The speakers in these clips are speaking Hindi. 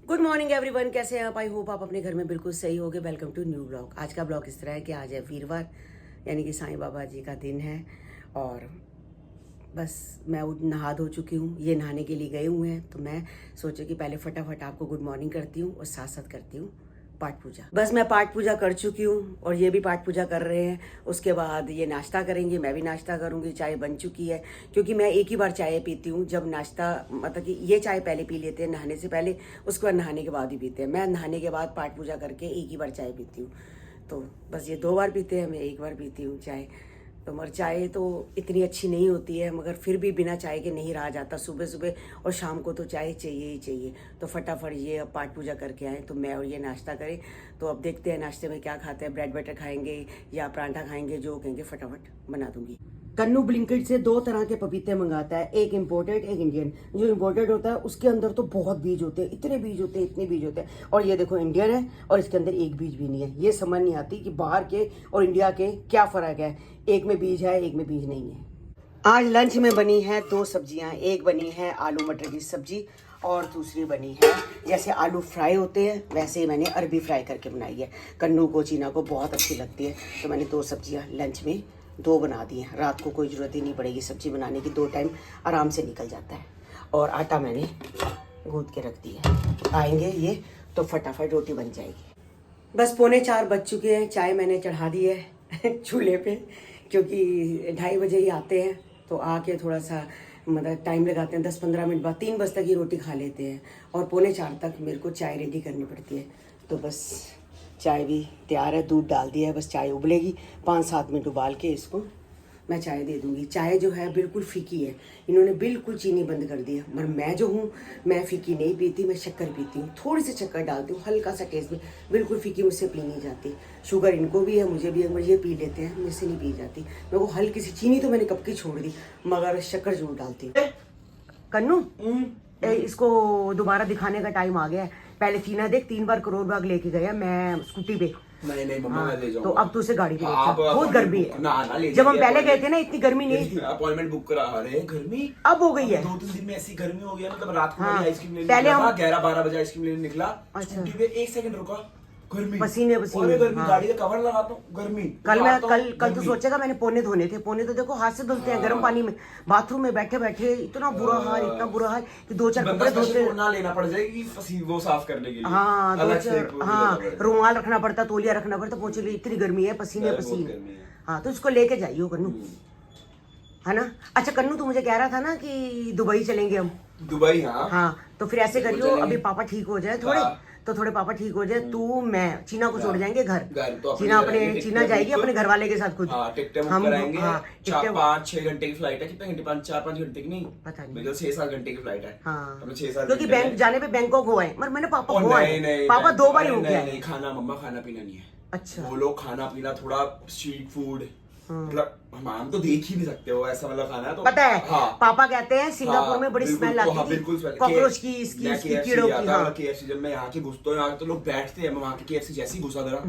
गुड मॉर्निंग एवरीवन, कैसे हैं आप? आई होप आप अपने घर में बिल्कुल सही होगे। Welcome to new blog. आज का ब्लॉग इस तरह है कि आज है वीरवार, यानी कि साईं बाबा जी का दिन है। और बस मैं नहा धो चुकी हूँ, ये नहाने के लिए गए हुए हैं, तो मैं सोचा कि पहले फटाफट आपको गुड मॉर्निंग करती हूँ और साथ साथ करती हूँ पाठ पूजा। बस मैं पाठ पूजा कर चुकी हूँ और ये भी पाठ पूजा कर रहे हैं। उसके बाद ये नाश्ता करेंगे, मैं भी नाश्ता करूँगी। चाय बन चुकी है, क्योंकि मैं एक ही बार चाय पीती हूँ जब नाश्ता, मतलब कि ये चाय पहले पी लेते हैं नहाने से पहले, उसके बाद नहाने के बाद ही पीते हैं। मैं नहाने के बाद पाठ पूजा करके एक ही बार चाय पीती हूँ। तो बस ये 2 बार पीते हैं, मैं एक बार पीती हूँ चाय। तो मगर चाय तो इतनी अच्छी नहीं होती है, मगर फिर भी बिना चाय के नहीं रहा जाता। सुबह सुबह और शाम को तो चाय चाहिए ही चाहिए। तो फटाफट ये अब पाठ पूजा करके आए तो मैं और ये नाश्ता करें। तो अब देखते हैं नाश्ते में क्या खाते हैं, ब्रेड बटर खाएंगे या पराठा खाएंगे, जो कहेंगे फटाफट बना दूंगी। कन्नू ब्लिंकिट से 2 तरह के पपीते मंगाता है, एक इम्पोर्टेड एक इंडियन। जो इम्पोर्टेड होता है उसके अंदर तो बहुत बीज होते हैं, इतने बीज होते हैं, इतने बीज होते हैं। और ये देखो इंडियन है और इसके अंदर एक बीज भी नहीं है। ये समझ नहीं आती कि बाहर के और इंडिया के क्या फ़र्क है। एक में बीज है, एक में बीज नहीं है। आज लंच में बनी है 2 सब्जियां। एक बनी है आलू मटर की सब्जी और दूसरी बनी है, जैसे आलू फ्राई होते हैं वैसे ही मैंने अरबी फ्राई करके बनाई है। कन्नू को, चीना को बहुत अच्छी लगती है, तो मैंने 2 सब्जियां लंच में 2 बना दी हैं। रात को कोई ज़रूरत ही नहीं पड़ेगी सब्जी बनाने की, 2 टाइम आराम से निकल जाता है। और आटा मैंने गूंथ के रख दिया, आएंगे ये तो फटाफट रोटी बन जाएगी। बस 3:45 बज चुके हैं। चाय मैंने चढ़ा दी है चूल्हे पे, क्योंकि 2:30 बजे ही आते हैं, तो आके थोड़ा सा मतलब टाइम लगाते हैं, 10-15 मिनट बाद 3 बजे तक ही रोटी खा लेते हैं। और 3:45 तक मेरे को चाय रेडी करनी पड़ती है। तो बस चाय भी तैयार है, दूध डाल दिया है, बस चाय उबलेगी। 5-7 मिनट उबाल के इसको मैं चाय दे दूंगी। चाय जो है बिल्कुल फीकी है, इन्होंने बिल्कुल चीनी बंद कर दी है। मगर मैं जो हूँ, मैं फीकी नहीं पीती, मैं शक्कर पीती हूँ। थोड़ी सी शक्कर डालती हूँ, हल्का सा टेस्ट में। बिल्कुल फीकी मुझसे पी नहीं जाती। शुगर इनको भी है, मुझे भी है, मगर ये पी लेते हैं, मुझसे नहीं पी जाती। मैं वो हल्की सी चीनी तो मैंने कब की छोड़ दी, मगर शक्कर जरूर डालती हूँ। कन्नू, इसको दोबारा दिखाने का टाइम आ गया है। पहले चीना देख 3 बार करोड़ बाग लेके गया मैं स्कूटी पे। नहीं मम्मा, मैं ले जाऊंगा। तो अब तो उसे गाड़ी पे लेके आप बहुत गर्मी है। ना ले जब हम पहले गए थे ना, इतनी गर्मी नहीं थी। अपॉइंटमेंट बुक करा रहे हैं, गर्मी अब हो गई है। 2-3 दिन में ऐसी गर्मी हो गई, मतलब रात को हाँ, आइसक्रीम लेने पहले निकला, हम 11-12 बजे आइसक्रीम लेने निकला। अच्छा। स्कूटी पे 1 सेकंड रुका, गर्मी पसीने गर्मी, हाँ। गाड़ी का कवर लगाता हूँ, गर्मी। कल तो सोचेगा मैंने पोने धोने थे। पोने तो देखो हाथ से धुलते हैं गर्म पानी में। बाथरूम में बैठे बैठे इतना बुरा हाल कि 2-4 कपड़े धोते ना लेना पड़ जाएगी वो साफ करने के लिए। हाँ, अलग से हाँ, रुमाल रखना पड़ता, तौलिया रखना पड़ता पोछे के लिए। इतनी गर्मी है, पसीने। हाँ, तो इसको लेके जाइए कन्नू, है ना। अच्छा कन्नू, तू मुझे कह रहा था ना कि दुबई चलेंगे हम। दुबई? हाँ तो फिर ऐसे करियो, अभी पापा ठीक हो जाए थोड़े, तो थोड़े पापा ठीक हो जाए, तू मैं चीना को छोड़ जाएंगे घर। तो चीना जाएगी अपने घर वाले के साथ खुद। टिकटें बुक कराएंगे। 5-6 घंटे की फ्लाइट है। कितने घंटे? 4-5 घंटे की नहीं, पता नहीं, मेरे 6-7 घंटे की फ्लाइट है। हाँ, तो 6-7 क्योंकि बैंक जाने पे बैंकॉक हुआ है। मगर मैंने पापा हुआ है, पापा 2 बार हो गया। नहीं खाना मम्मा, खाना पीना नहीं है। अच्छा, वो लोग खाना पीना थोड़ा स्ट्रीट फूड, मतलब हम तो देख ही नहीं सकते हो ऐसा वाला खाना है। तो पता है, हाँ, पापा कहते हैं सिंगापुर में बड़ी स्मेल आती थी कॉकरोच की, इसकी कीड़ों की। हाँ, KFC जब मैं यहाँ के घुसता हूँ, यहाँ तो लोग बैठते हैं, मैं वहाँ के KFC जैसे ही घुसा था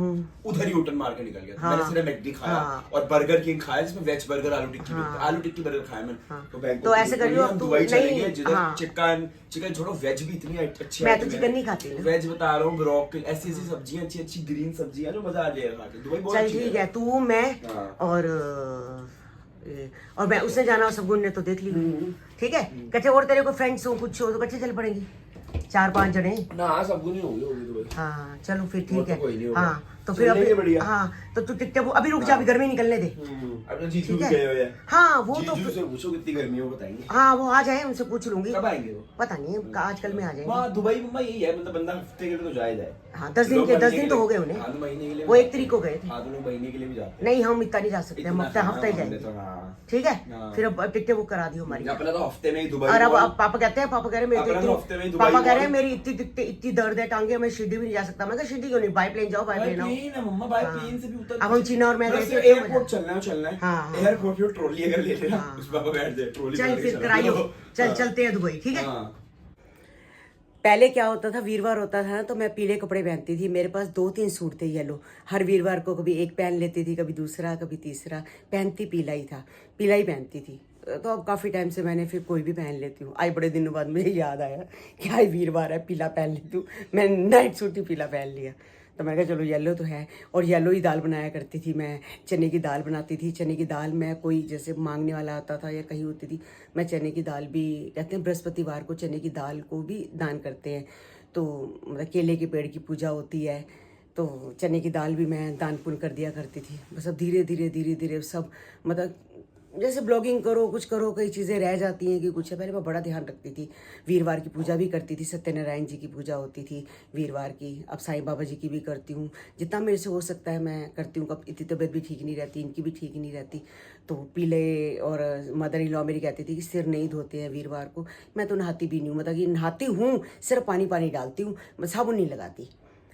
उधर ही उठन मार के निकल गया। मैंने सिर्फ मैकडी खाया और बर्गर किंग खाया, जिसमें वेज बर्गर, आलू टिक्की बर्गर खाया मैंने। तो ऐसे करियो, अब दुबई चलेंगे, जिधर चिकन छोड़ो, वेज भी इतनी अच्छी। मैं तो चिकन नहीं खाती, वेज बता रहा हूँ, ब्रोकली, ऐसी सब्जियां, अच्छी ग्रीन सब्जियां, जो मजा आ जाएगा खा के। दुबई बहुत चल ठीक है, तू मैं और मैं, उसने जाना, सबगुन ने तो देख ली। ठीक है, कच्चे और तेरे को फ्रेंड्स हो कुछ हो तो कच्चे चल पड़ेंगे 4-5 जने ना, सबको नहीं होगी दुबई। हाँ चलो फिर ठीक है। तो हाँ तो फिर अभी, हाँ तो तू टिकटे अभी रुक जा, अभी गर्मी निकलने दे। अपने जीजू गए हुए हैं। हाँ वो तो जीजू से पूछो कितनी गर्मी हो, बताएंगे। हाँ वो आ जाए, उनसे पूछ लूंगी। कब आएंगे वो? पता नहीं, आजकल में आ जाएंगे। वहाँ दुबई मम्मा यही है, मतलब बंदा हफ्ते के लिए तो जाए। हाँ 10 दिन तो हो गए उन्हें। महीने के लिए वो 1 तारीख को गए थे। महीने के लिए भी जाते। नहीं हम इतना नहीं जा सकते, हम हफ्ता ही जाएंगे। ठीक है, फिर अब टिकटें बुक करा दी हमारी। अपना तो हफ्ते में ही दुबई। और अब पापा कहते हैं, पापा कह रहे हैं मेरी इतनी दर्द है टांगे, मैं शिरडी भी नहीं जा सकता। मैं कहा शिरडी क्यों नहीं, बाई प्लेन जाओ, बाई प्लेन आओ। मम्मा बाय प्लेन से भी उतर। अब हम चीना और मैं गए थे, एयरपोर्ट चलना है। हाँ, एयरपोर्ट पे ट्रॉली अगर ले लेना, उस पापा बैठ जाए ट्रॉली। चल फिर कराइयो, चलते हैं दुबई। ठीक है। पहले क्या होता था, वीरवार होता था तो मैं पीले कपड़े पहनती थी। मेरे पास 2-3 सूट थे येलो। हर वीरवार को कभी एक पहन लेती थी, कभी दूसरा, कभी तीसरा। पहनती पीला ही था, पीला ही पहनती थी। तो अब काफ़ी टाइम से मैंने फिर कोई भी पहन लेती हूँ। आज बड़े दिनों बाद मुझे याद आया कि आज वीरवार है, पीला पहन लेती हूँ। मैं नाइट सूट ही पीला पहन लिया, तो मैं कहा चलो येलो तो है। और येलो ही दाल बनाया करती थी मैं, चने की दाल बनाती थी। चने की दाल मैं कोई जैसे मांगने वाला आता था या कहीं होती थी, मैं चने की दाल भी, कहते हैं बृहस्पतिवार को चने की दाल को भी दान करते हैं, तो मतलब केले के पेड़ की पूजा होती है, तो चने की दाल भी मैं दान पुण्य कर दिया करती थी। बस अब धीरे धीरे धीरे धीरे सब मतलब जैसे ब्लॉगिंग करो, कुछ करो, कई चीज़ें रह जाती हैं कि कुछ है। पहले मैं बड़ा ध्यान रखती थी, वीरवार की पूजा भी करती थी, सत्यनारायण जी की पूजा होती थी वीरवार की। अब साईं बाबा जी की भी करती हूँ, जितना मेरे से हो सकता है मैं करती हूँ। कब इतनी तबीयत भी ठीक नहीं रहती, इनकी भी ठीक नहीं रहती, तो पीले। और मदर इन लॉ मेरी कहती थी कि सिर नहीं धोते हैं वीरवार को। मैं तो नहाती भी नहीं हूँ, मतलब कि नहाती हूँ, सिर्फ पानी डालती हूँ, मैं साबुन नहीं लगाती,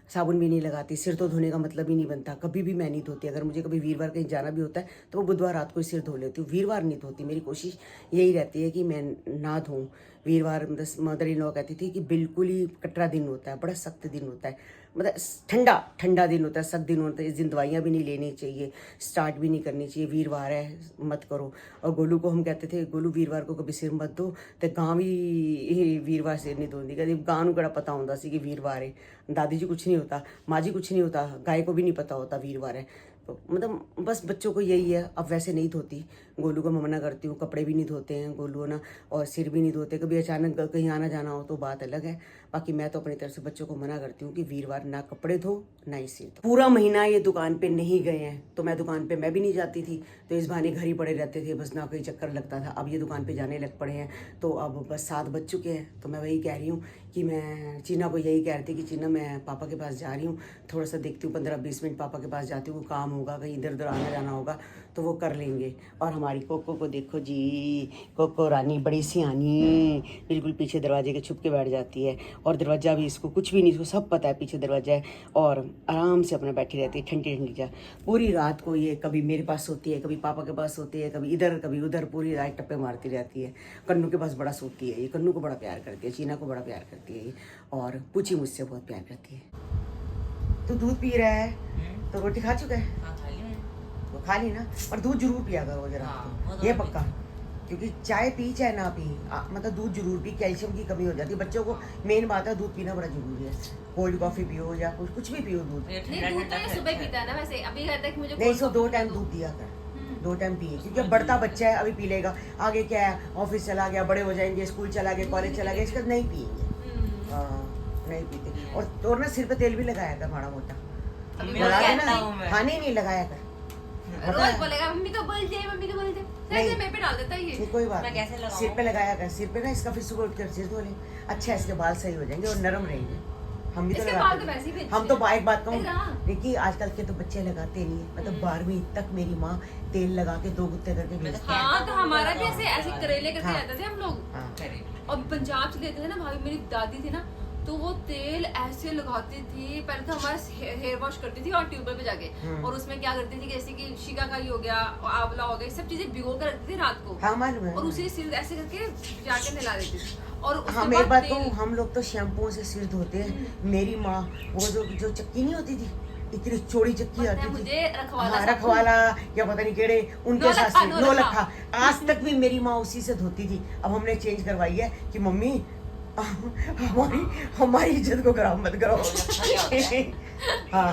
साबुन भी नहीं लगाती। सिर तो धोने का मतलब ही नहीं बनता, कभी भी मैं नहीं धोती। अगर मुझे कभी वीरवार कहीं जाना भी होता है तो वो बुधवार रात को ही सिर धो लेती हूँ, वीरवार नहीं धोती। मेरी कोशिश यही रहती है कि मैं ना धोऊं वीरवार। मदर इन लॉ कहती थी कि बिल्कुल ही कटरा दिन होता है, बड़ा सख्त दिन होता है, मतलब ठंडा दिन होता है, सख्त दिन होता है। इस दिन दवाइयाँ भी नहीं लेनी चाहिए, स्टार्ट भी नहीं करनी चाहिए, वीरवार है मत करो। और गोलू को हम कहते थे, गोलू वीरवार को कभी सिर मत दो, तो गां भी वीरवार सिर नहीं धोती। कहती गां नूं किहड़ा पता होंदा सी कि वीरवार है। दादी जी कुछ नहीं होता, माँ जी कुछ नहीं होता, गाय को भी नहीं पता होता वीरवार है। तो मतलब बस बच्चों को यही है। अब वैसे नहीं धोती, गोलू को मैं मना करती हूँ, कपड़े भी नहीं धोते हैं गोलू ना, और सिर भी नहीं धोते। कभी अचानक कहीं आना जाना हो तो बात अलग है, बाकी मैं तो अपनी तरफ से बच्चों को मना करती हूँ कि वीरवार ना कपड़े धो ना ही सिर धो। पूरा महीना ये दुकान पे नहीं गए हैं, तो मैं दुकान पे मैं भी नहीं जाती थी, तो इस बहाने घर ही पड़े रहते थे, बस ना कोई चक्कर लगता था। अब ये दुकान पे जाने लग पड़े हैं, तो अब बस 7 बज चुके हैं। तो मैं वही कह रही हूँ कि मैं चीना को यही कह रही थी कि चीना मैं पापा के पास जा रही हूँ, थोड़ा सा देखती हूँ 15-20 मिनट पापा के पास जाती हूँ, काम होगा, कहीं इधर उधर आना जाना होगा तो वो कर लेंगे। और हमारी कोको को देखो जी, कोको रानी बड़ी सियानी, बिल्कुल पीछे दरवाजे के छुप के बैठ जाती है, और दरवाज़ा भी इसको कुछ भी नहीं, इसको सब पता है पीछे दरवाजा है, और आराम से अपना बैठी रहती है ठंडी ठंडी जा। पूरी रात को ये कभी मेरे पास सोती है, कभी पापा के पास सोती है, कभी इधर कभी उधर, पूरी रात टप्पे मारती रहती है। कन्नू के पास बड़ा सोती है ये, कन्नू को बड़ा प्यार करती है, चीना को बड़ा प्यार करती है ये, और पूछी मुझसे बहुत प्यार करती है। तू दूध पी रहा है तो रोटी खा चुका है? तो खा ली ना, और दूध जरूर पिया करो जरा, ये पक्का, क्योंकि चाय पी चाहे ना पी, मतलब दूध जरूर पी, कैल्शियम की कमी हो जाती है बच्चों को। मेन बात है दूध पीना बड़ा जरूरी है, कोल्ड कॉफी पियो या कुछ भी पियो दूध। नहीं दूध तो ये सुबह पीता है ना, वैसे अभी कहता है कि मुझे नहीं, इसको 2 टाइम दूध दिया कर, 2 टाइम पिए, क्योंकि अब बढ़ता बच्चा है, अभी पी लेगा, आगे क्या है ऑफिस चला गया, बड़े हो जाएंगे, स्कूल चला गया, कॉलेज चला गया, इसका नहीं पिएंगे। नहीं पीते। और ना सिर पे तेल भी लगाया कर माड़ा मोटा, खाने ही नहीं लगाया कर। रोज बोलेगा मम्मी तो बोल दे, मम्मी तो बोल दे, सर मेरे पे डाल देता है ये। कोई बात नहीं, सिर पे लगाया कर, सिर पे ना इसका फिर सुबह उठकर सिर धो ले, अच्छा है, इसके बाल सही हो जाएंगे और नरम रहेंगे। हम भी तो लगाते हैं, हम तो एक बात कहूँ देखिए, आजकल के तो बच्चे लगाते नहीं है, मतलब 12वीं तक मेरी माँ तेल लगा के 2 गुत्ते करके भेजती है। हाँ, तो हमारा भी ऐसे करेले करके रहते थे हम लोग। और पंजाब से लेते थे ना भाभी, मेरी दादी थी ना, तो वो तेल ऐसे लगाती थी। पहले तो हमारा हेयर वॉश करती थी और ट्यूबवेल पे जाके, और उसमें क्या करती थी, जैसे कि शिकाकाई हो गया, आंवला हो गया, सब चीजें भिगो कर रखती थी रात को। हाँ, मालूम है। और उसे सिर ऐसे करके जाके नहला देती थी। और हाँ, मेरी बात कहूँ, हम लोग तो शैम्पू से सिर धोते हैं। मेरी माँ वो जो चक्की नहीं होती थी, इतनी चौड़ी चक्की आती थी, रखवाला या पता नहीं केड़े, उनके साथ से 9 लखा, आज तक भी मेरी माँ उसी से धोती थी। अब हमने चेंज करवाई है कि मम्मी हमारी इज्जत को खराब मत करो। हाँ,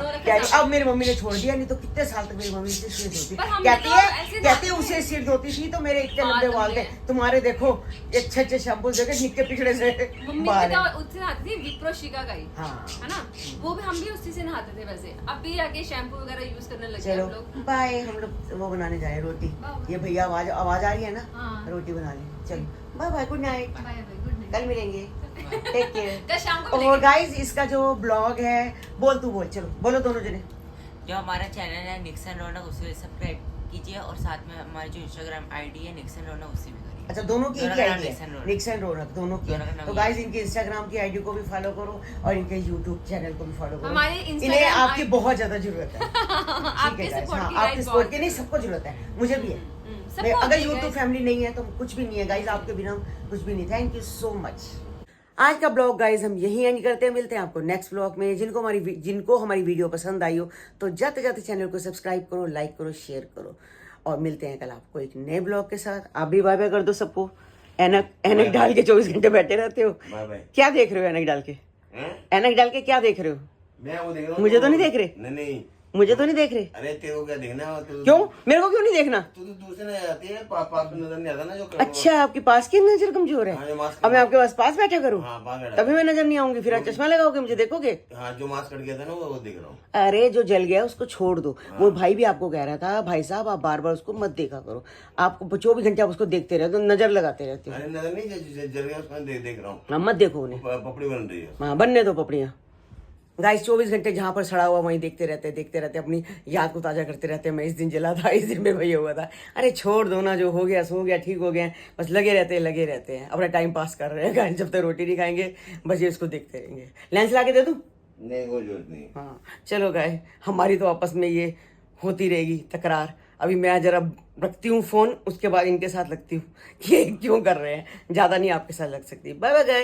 अब मेरी मम्मी ने छोड़ दिया, नहीं तो कितने साल तक मेरी मम्मी से सिर धोती। कहती है उसे सिर धोती थी तो मेरे इतने लंबे बाल थे, तुम्हारे देखो अच्छे शैम्पू देखे निक्के पिछड़े से बाल है। उससे नहाती थी विप्रो शिकाकाई, है ना, वो भी हम भी उसी से नहाते थे। वैसे अब भी आगे शैम्पू वगैरह यूज करने लगे हम लोग। बाय, हम लोग वो बनाने जाए रोटी, ये भैया आवाज आ रही है ना, रोटी बना ले, चलो बाय बाय, गुड नाइट, कल मिलेंगे, टेक केयर। और गाइस, इसका जो ब्लॉग है, बोल चलो बोलो दोनों जने। जो हमारा चैनल है निक्सन रौनक, उसे सब्सक्राइब कीजिए, और साथ में हमारी जो इंस्टाग्राम आईडी है निक्सन रौनक, उसे भी करिए। अच्छा, दोनों की आईडी है, निक्सन रौनक, दोनों की। तो गाइस, इनकी इंस्टाग्राम की आईडी को भी फॉलो करो और इनके यूट्यूब चैनल को भी फॉलो करो। इन्हें आपकी बहुत ज्यादा जरूरत है, आपके सपोर्ट की नहीं, सबको जरूरत है, मुझे भी है। अगर यूट्यूब फैमिली नहीं है तो कुछ भी नहीं है गाइस, आपके बिना कुछ भी नहीं। Thank you so much. आज का ब्लॉग गाइस हम यही एंड करते हैं, मिलते हैं आपको नेक्स्ट ब्लॉग में। जिनको हमारी वीडियो पसंद आई हो तो जाते जाते चैनल को सब्सक्राइब करो, लाइक करो, शेयर करो, और मिलते हैं कल आपको एक नए ब्लॉग के साथ। आप भी बाय बाय कर दो सबको। ऐनक डाल के 24 घंटे बैठे रहते हो, बाय बाय। क्या देख रहे हो ऐनक डाल के? हैं? ऐनक डाल के क्या देख रहे हो? मैं वो देख रहा हूँ। मुझे तो नहीं देख रहे? नहीं नहीं, मुझे तो नहीं देख रहे। अरे तेरे को क्या देखना है? तू क्यों? मेरे को क्यों नहीं देखना? तू तो दूर से नहीं आती है, पास में नजर नहीं आता ना जो अच्छा, आपके पास की नजर कमजोर हाँ, जो है। मास्क अब मैं आपके पास बैठा करूँ हाँ पास बैठा। तभी मैं नजर नहीं आऊंगी, फिर आप चश्मा लगाओगे, मुझे देखोगे? हाँ जो मास्क कट गया था ना वो देख रहा हूँ। अरे जो जल गया उसको छोड़ दो। वो भाई भी आपको कह रहा था, भाई साहब आप बार बार उसको मत देखा करो, आपको 24 घंटे आप उसको देखते रहते हो, नजर लगाते रहते हो। अरे नजर नहीं जल गया उसमें देख रहा हूँ। हाँ, मत देखो उन्हें, पपड़ी बन रही है। हाँ बनने दो पपड़ियाँ। गाइस 24 घंटे जहाँ पर सड़ा हुआ वहीं देखते रहते अपनी याद को ताजा करते रहते। मैं इस दिन जला था, इस दिन में वही हुआ था। अरे छोड़ दो ना, जो हो गया सो गया, ठीक हो गया। बस लगे रहते हैं अपना टाइम पास कर रहे हैं गाइस। जब तक रोटी नहीं खाएंगे बस ये इसको देखते रहेंगे। लेंस ला के दे दूं? नहीं कोई जरूरत नहीं। हाँ चलो गाइस, हमारी तो आपस में ये होती रहेगी तकरार। अभी मैं जरा रखती हूँ फोन, उसके बाद इनके साथ लगती हूँ कि ये क्यों कर रहे हैं। ज्यादा नहीं आपके साथ लग सकती। Bye bye guys.